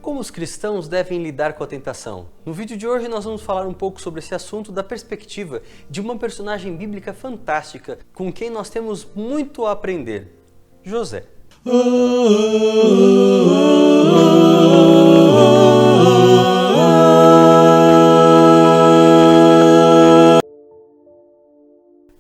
Como os cristãos devem lidar com a tentação? No vídeo de hoje nós vamos falar um pouco sobre esse assunto da perspectiva de uma personagem bíblica fantástica com quem nós temos muito a aprender, José.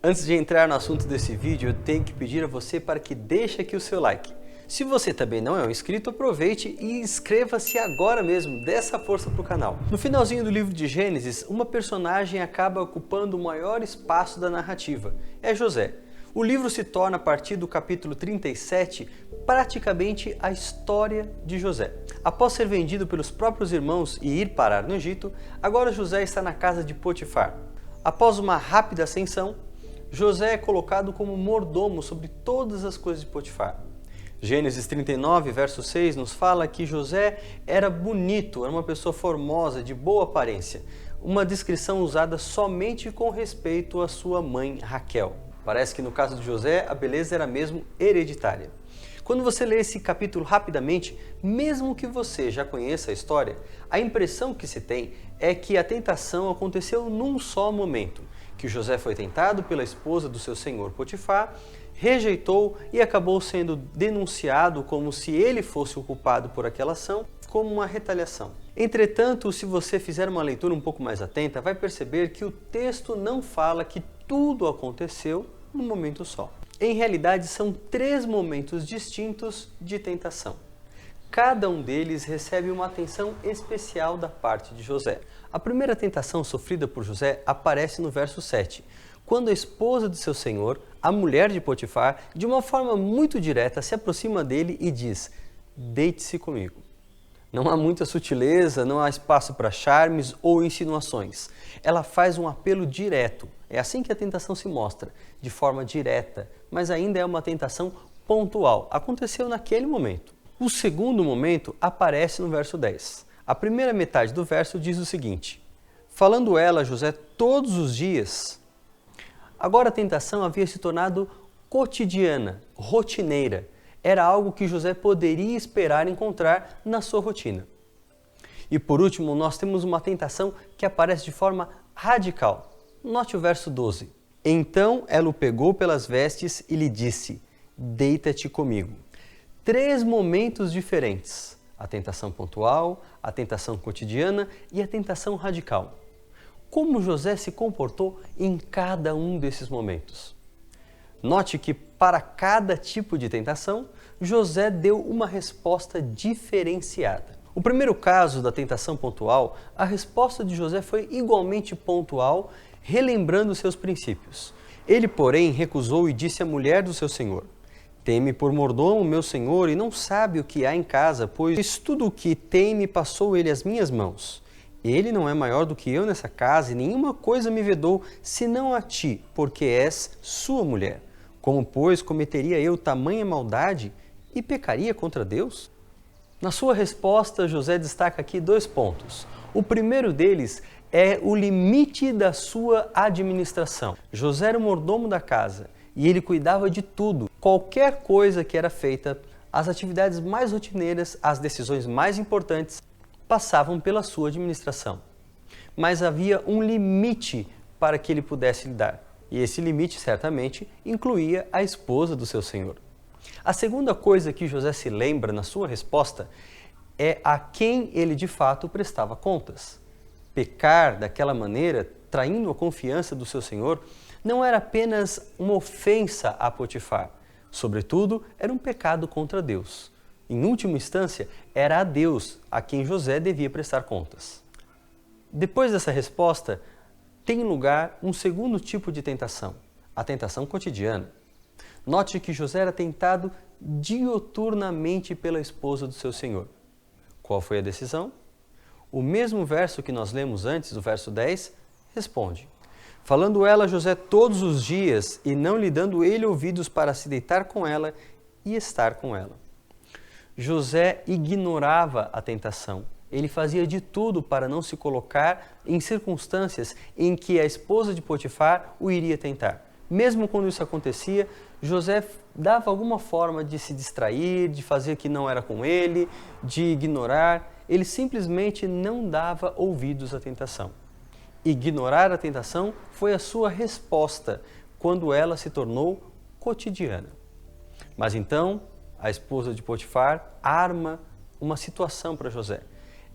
Antes de entrar no assunto desse vídeo, eu tenho que pedir a você para que deixe aqui o seu like. Se você também não é um inscrito, aproveite e inscreva-se agora mesmo, dê essa força para o canal. No finalzinho do livro de Gênesis, uma personagem acaba ocupando o maior espaço da narrativa, é José. O livro se torna, a partir do capítulo 37, praticamente a história de José. Após ser vendido pelos próprios irmãos e ir parar no Egito, agora José está na casa de Potifar. Após uma rápida ascensão, José é colocado como mordomo sobre todas as coisas de Potifar. Gênesis 39, verso 6, nos fala que José era bonito, era uma pessoa formosa, de boa aparência. Uma descrição usada somente com respeito à sua mãe Raquel. Parece que no caso de José, a beleza era mesmo hereditária. Quando você lê esse capítulo rapidamente, mesmo que você já conheça a história, a impressão que se tem é que a tentação aconteceu num só momento, que José foi tentado pela esposa do seu senhor Potifar, rejeitou e acabou sendo denunciado como se ele fosse o culpado por aquela ação, como uma retaliação. Entretanto, se você fizer uma leitura um pouco mais atenta, vai perceber que o texto não fala que tudo aconteceu num momento só. Em realidade, são 3 momentos distintos de tentação. Cada um deles recebe uma atenção especial da parte de José. A primeira tentação sofrida por José aparece no verso 7, quando a esposa de seu senhor, a mulher de Potifar, de uma forma muito direta, se aproxima dele e diz: "Deite-se comigo". Não há muita sutileza, não há espaço para charmes ou insinuações. Ela faz um apelo direto. É assim que a tentação se mostra, de forma direta, mas ainda é uma tentação pontual. Aconteceu naquele momento. O segundo momento aparece no verso 10. A primeira metade do verso diz o seguinte: falando ela a José todos os dias. Agora a tentação havia se tornado cotidiana, rotineira. Era algo que José poderia esperar encontrar na sua rotina. E por último, nós temos uma tentação que aparece de forma radical. Note o verso 12. Então ela o pegou pelas vestes e lhe disse: "Deita-te comigo". 3 momentos diferentes: a tentação pontual, a tentação cotidiana e a tentação radical. Como José se comportou em cada um desses momentos? Note que para cada tipo de tentação, José deu uma resposta diferenciada. O primeiro caso da tentação pontual, a resposta de José foi igualmente pontual, relembrando seus princípios. Ele, porém, recusou e disse à mulher do seu senhor: "Tem-me por mordomo meu senhor e não sabe o que há em casa, pois tudo o que tem me passou ele às minhas mãos. Ele não é maior do que eu nessa casa e nenhuma coisa me vedou, senão a ti, porque és sua mulher. Como, pois, cometeria eu tamanha maldade e pecaria contra Deus?" Na sua resposta, José destaca aqui 2 pontos. O primeiro deles é o limite da sua administração. José era o mordomo da casa e ele cuidava de tudo. Qualquer coisa que era feita, as atividades mais rotineiras, as decisões mais importantes, passavam pela sua administração. Mas havia um limite para que ele pudesse lidar. E esse limite, certamente, incluía a esposa do seu senhor. A segunda coisa que José se lembra na sua resposta é a quem ele de fato prestava contas. Pecar daquela maneira, traindo a confiança do seu senhor, não era apenas uma ofensa a Potifar. Sobretudo, era um pecado contra Deus. Em última instância, era a Deus a quem José devia prestar contas. Depois dessa resposta, tem lugar um segundo tipo de tentação, a tentação cotidiana. Note que José era tentado diuturnamente pela esposa do seu senhor. Qual foi a decisão? O mesmo verso que nós lemos antes, o verso 10, responde: falando ela a José todos os dias e não lhe dando ele ouvidos para se deitar com ela e estar com ela. José ignorava a tentação. Ele fazia de tudo para não se colocar em circunstâncias em que a esposa de Potifar o iria tentar. Mesmo quando isso acontecia, José dava alguma forma de se distrair, de fazer que não era com ele, de ignorar. ele simplesmente não dava ouvidos à tentação. Ignorar a tentação foi a sua resposta quando ela se tornou cotidiana. Mas então, a esposa de Potifar arma uma situação para José.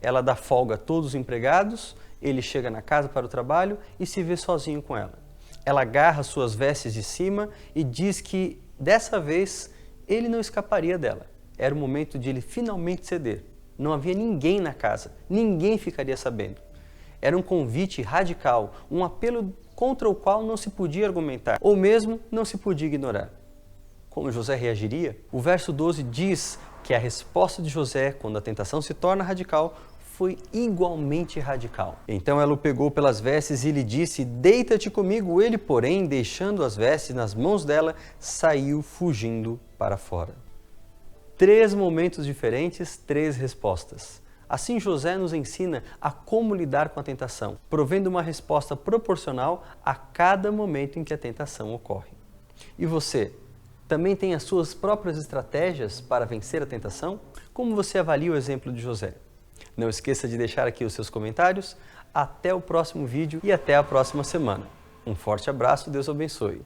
Ela dá folga a todos os empregados, ele chega na casa para o trabalho e se vê sozinho com ela. Ela agarra suas vestes de cima e diz que, dessa vez, ele não escaparia dela. Era o momento de ele finalmente ceder. Não havia ninguém na casa, ninguém ficaria sabendo. Era um convite radical, um apelo contra o qual não se podia argumentar, ou mesmo não se podia ignorar. Como José reagiria? O verso 12 diz que a resposta de José, quando a tentação se torna radical, foi igualmente radical. Então ela o pegou pelas vestes e lhe disse: deita-te comigo. Ele, porém, deixando as vestes nas mãos dela, saiu fugindo para fora. 3 momentos diferentes, 3 respostas. Assim José nos ensina a como lidar com a tentação, provendo uma resposta proporcional a cada momento em que a tentação ocorre. E você, também tem as suas próprias estratégias para vencer a tentação? Como você avalia o exemplo de José? Não esqueça de deixar aqui os seus comentários. Até o próximo vídeo e até a próxima semana. Um forte abraço, Deus abençoe.